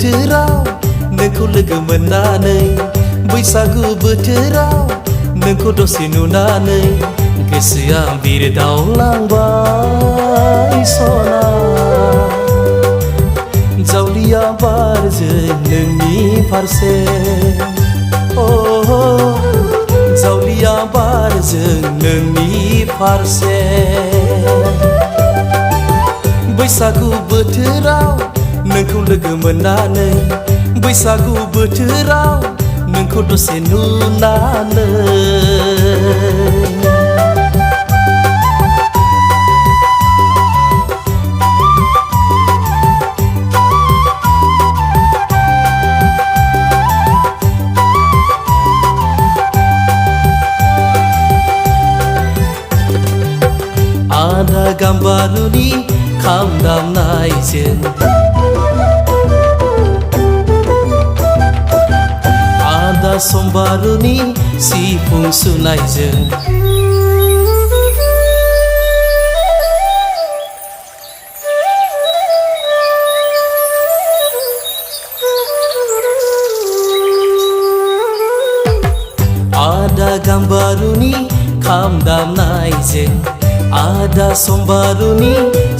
बोथोराव नोंखौ लोगो मोननानै बैसागु बोथोराव नोंखौ दसे नुनानै गोसोआ बिरदावलांबाय सना जावलिया बारजों नोंनि फारसे जावलिया बारजों नोंनि फारसे बैसागु बोथोराव नोंखौ लोगो मोननानै बैसागु बोथोराव नोंखौ दसे नुनानै आदा गाम्बारुनि खाम दामनायजों आदा समबारुनि सिफुं सुनायजों आदा गाम्बारुनि खाम दामनायजों आदा समबारुनि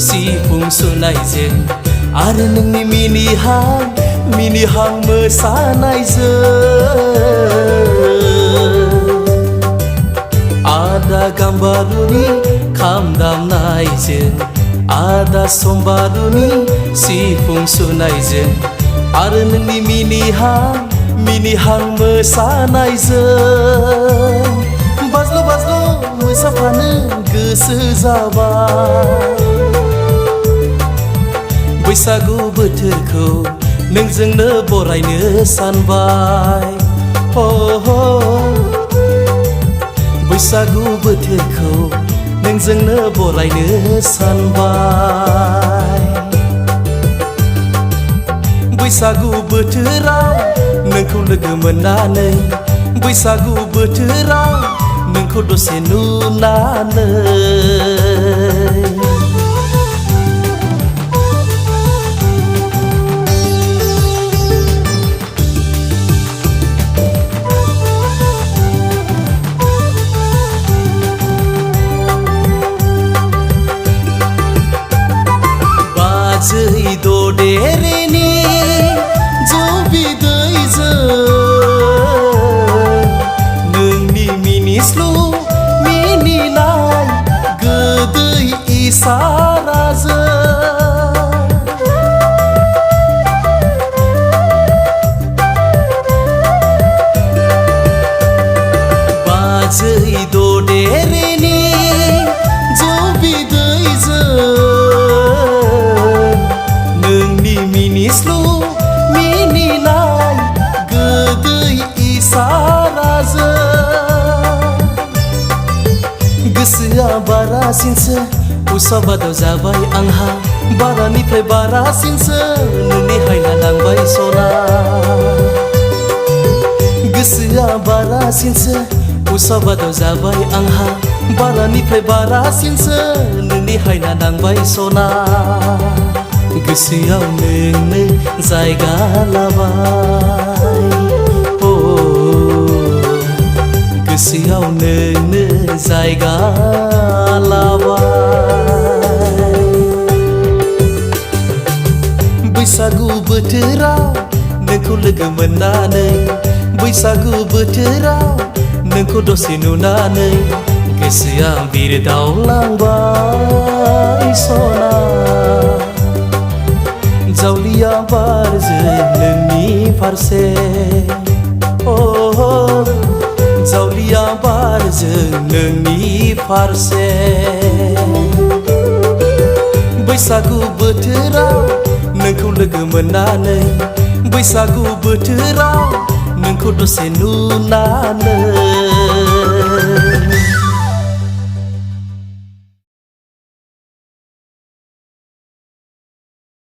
सिफुं सुनायजों आरो नोंनि मिनिहां मोसानायजों आदा गाम्बारुनि खाम दामनायजों आदा समबारुनि सिफुं सुनायजों आरो नोंनि मिनिहां मोसानायजों बाज्ल' बाज्ल' मोसाफानो गोसो जाबाय बैसागु बोथोरखौ नोंजोंनो बरायनो सानबाय बैसागु बोथोरखौ नोंजोंनो बरायनो सानबाय बैसागु बोथोराव नोंखौ लोगो मोननानै बैसागु बोथोराव नोंखौ दसे नुनानै बाजै ददेरेनि जौ बिदैजों नोंनि मिनिस्लु मिनिनाय गोदै इसाराजों बाजै ददेरेनि जौ बिदैजों नोंनि मिनिस्लु मिनिनाय गोदै इसाराजों गोसोआ बारासिनसो उसाबादाव जाबाय आंहा बारानिफ्राय बारासिनसो नोंनि हायना नांबाय सना गोसोआ बारासिनसो उसाबादाव जाबाय आंहा बारानिफ्राय बारासिनसो नोंनि हायना नांबाय सना गोसोआव नोंनो जायगा लाबाय गोसोआव नोंनो जायगा लाबाय बैसागु बोथोराव नोंखौ लोगो मोननानै बैसागु बोथोराव नोंखौ दसे नुनानै गोसोआ बिरदावलांबाय सना जावलिया बारजों नोंनि फारसे जावलिया बारजों नोंनि फारसे बैसागु बोथोराव नोंखौ लोगो मोननानै बैसागु बोथोराव नोंखौ दसे नुनानै